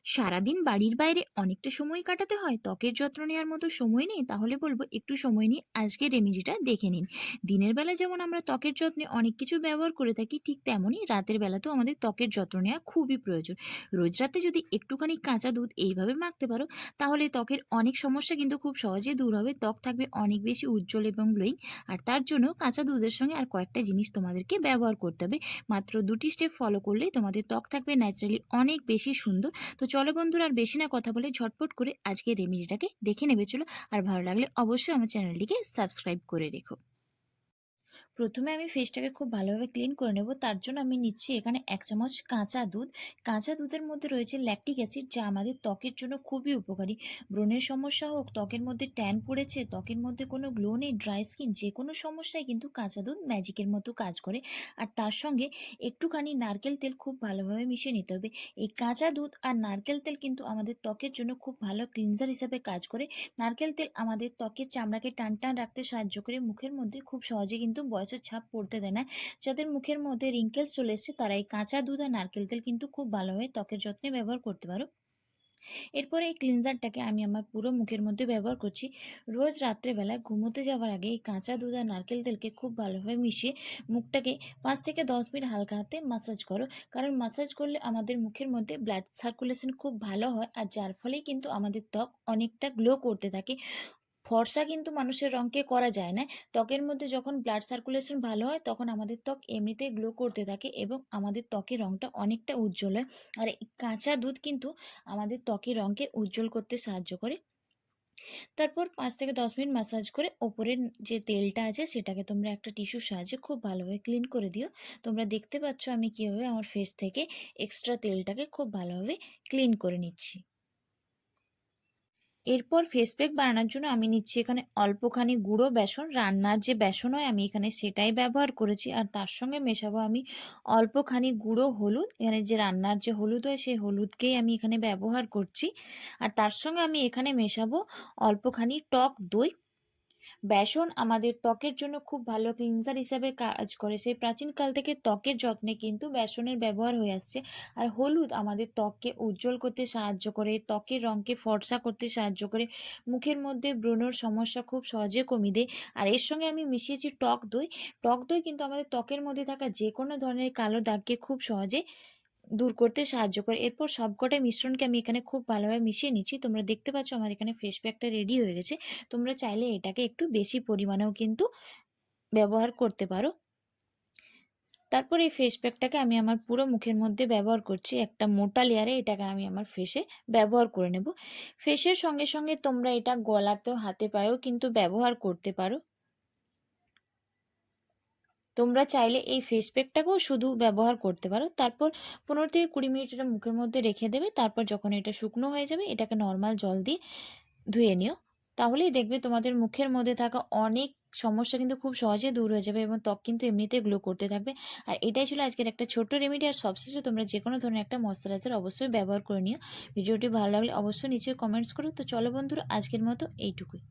সারাদিন বাড়ির বাইরে অনেকটা সময় কাটাতে হয়, ত্বকের যত্ন নেওয়ার মতো সময় নেই, তাহলে বলবো একটু সময় নিয়ে আজকের রেমেডিটা দেখে নিন। দিনের বেলা যেমন আমরা ত্বকের যত্নে অনেক কিছু ব্যবহার করে থাকি, ঠিক তেমনই রাতের বেলাতেও আমাদের ত্বকের যত্ন নেওয়া খুবই প্রয়োজন। রোজ রাতে যদি একটুখানি কাঁচা দুধ এইভাবে মাখতে পারো, তাহলে ত্বকের অনেক সমস্যা কিন্তু খুব সহজে দূর হবে, ত্বক থাকবে অনেক বেশি উজ্জ্বল এবং গ্লোয়িং। আর তার জন্য কাঁচা দুধের সঙ্গে আর কয়েকটা জিনিস তোমাদেরকে ব্যবহার করতে হবে। মাত্র দুটি স্টেপ ফলো করলেই তোমাদের ত্বক থাকবে ন্যাচারালি অনেক বেশি সুন্দর। তো চলো বন্ধুরা, আর বেশি না কথা বলে ঝটপট করে আজকের রেমেডিটাকে দেখে নেবে চলো। আর ভালো লাগলে অবশ্যই আমার চ্যানেলটিকে সাবস্ক্রাইব করে রেখো। প্রথমে আমি ফেসটাকে খুব ভালোভাবে ক্লিন করে নেব। তার জন্য আমি নিচ্ছি এখানে ১ চামচ কাঁচা দুধ। কাঁচা দুধের মধ্যে রয়েছে ল্যাকটিক অ্যাসিড, যা আমাদের ত্বকের জন্য খুবই উপকারী। ব্রণের সমস্যা হোক, ত্বকের মধ্যে ট্যান পড়েছে, ত্বকের মধ্যে কোনো গ্লো নেই, ড্রাই স্কিন, যেকোনো সমস্যায় কিন্তু কাঁচা দুধ ম্যাজিকের মতো কাজ করে। আর তার সঙ্গে একটুখানি নারকেল তেল খুব ভালোভাবে মিশিয়ে নিতে হবে। এই কাঁচা দুধ আর নারকেল তেল কিন্তু আমাদের ত্বকের জন্য খুব ভালো ক্লিনজার হিসেবে কাজ করে। নারকেল তেল আমাদের ত্বকের চামড়াকে টান টান রাখতে সাহায্য করে, মুখের মধ্যে খুব সহজে কিন্তু বয়সের ছাপ পড়তে দেয় না। যাদের মুখের মধ্যে রিঙ্কেলস চলে এসছে, তারা এই কাঁচা দুধ আর নারকেল তেল কিন্তু খুব ভালোভাবে ত্বকের যত্নে ব্যবহার করতে পারো। এরপরে এই ক্লিনজারটাকে আমি আমার পুরো মুখের মধ্যে ব্যবহার করছি। রোজ রাত্রেবেলা ঘুমোতে যাওয়ার আগে এই কাঁচা দুধ আর নারকেল তেলকে খুব ভালোভাবে মিশিয়ে মুখটাকে ৫ থেকে ১০ মিনিট হালকা হাতে মাসাজ করো। কারণ মাসাজ করলে আমাদের মুখের মধ্যে ব্লাড সার্কুলেশন খুব ভালো হয়, আর যার ফলেই কিন্তু আমাদের ত্বক অনেকটা গ্লো করতে থাকে। ফর্সা কিন্তু মানুষের রঙকে করা যায় না। ত্বকের মধ্যে যখন ব্লাড সার্কুলেশন ভালো হয়, তখন আমাদের ত্বক এমনিতেই গ্লো করতে থাকে এবং আমাদের ত্বকের রঙটা অনেকটা উজ্জ্বল হয়। আর এই কাঁচা দুধ কিন্তু আমাদের ত্বকের রঙকে উজ্জ্বল করতে সাহায্য করে। তারপর ৫ থেকে ১০ মিনিট ম্যাসাজ করে ওপরের যে তেলটা আছে সেটাকে তোমরা একটা টিস্যুর সাহায্যে খুব ভালোভাবে ক্লিন করে দিও। তোমরা দেখতে পাচ্ছ আমি কিভাবে আমার ফেস থেকে এক্সট্রা তেলটাকে খুব ভালোভাবে ক্লিন করে নিচ্ছি। এরপর ফেস প্যাক বানানোর জন্য আমি নিচ্ছি এখানে অল্পখানি গুঁড়ো বেসন। রান্নার যে বেসন হয় আমি এখানে সেটাই ব্যবহার করেছি। আর তার সঙ্গে মেশাবো আমি অল্পখানি গুঁড়ো হলুদ। এখানে যে রান্নার যে হলুদ হয় সেই হলুদকেই আমি এখানে ব্যবহার করছি। আর তার সঙ্গে আমি এখানে মেশাবো অল্পখানি টক দই। বেসন আমাদের ত্বকের জন্য খুব ভালো ক্লিনজার হিসাবে কাজ করে। সেই প্রাচীনকাল থেকে ত্বকের যত্নে কিন্তু বেসনের ব্যবহার হয়ে আসছে। আর হলুদ আমাদের ত্বককে উজ্জ্বল করতে সাহায্য করে, ত্বকের রঙকে ফর্সা করতে সাহায্য করে, মুখের মধ্যে ব্রণর সমস্যা খুব সহজে কমিয়ে দেয়। আর এর সঙ্গে আমি মিশিয়েছি টক দই। টক দই কিন্তু আমাদের ত্বকের মধ্যে থাকা যেকোনো ধরনের কালো দাগকে খুব সহজে দূর করতে সাহায্য করে। এরপর সবকটা মিশ্রণকে আমি এখানে খুব ভালোভাবে মিশিয়ে নিচ্ছি। তোমরা দেখতে পাচ্ছ আমার এখানে ফেস প্যাকটা রেডি হয়ে গেছে। তোমরা চাইলে এটাকে একটু বেশি পরিমাণেও কিন্তু ব্যবহার করতে পারো। তারপর এই ফেস প্যাকটাকে আমি আমার পুরো মুখের মধ্যে ব্যবহার করছি। একটা মোটা লেয়ারে এটাকে আমি আমার ফেসে ব্যবহার করে নেব। ফেসের সঙ্গে সঙ্গে তোমরা এটা গলাতেও, হাতে পায়েও কিন্তু ব্যবহার করতে পারো। তোমরা চাইলে এই ফেস প্যাকটাকেও শুধু ব্যবহার করতে পারো। তারপর ১৫ থেকে ২০ মিনিট এটা মুখের মধ্যে রেখে দেবে। তারপর যখন এটা শুকনো হয়ে যাবে, এটাকে নরমাল জল দিয়ে ধুয়ে নিও। তাহলেই দেখবে তোমাদের মুখের মধ্যে থাকা অনেক সমস্যা কিন্তু খুব সহজে দূর হয়ে যাবে এবং ত্বক কিন্তু এমনিতেই গ্লো করতে থাকবে। আর এটাই ছিল আজকের একটা ছোট্ট রেমেডি। আর সবশেষে তোমরা যেকোনো ধরনের একটা ময়েশ্চারাইজার অবশ্যই ব্যবহার করে নিও। ভিডিওটি ভালো লাগলে অবশ্যই নিচে কমেন্টস করো। তো চলো বন্ধুরা, আজকের মতো এইটুকুই।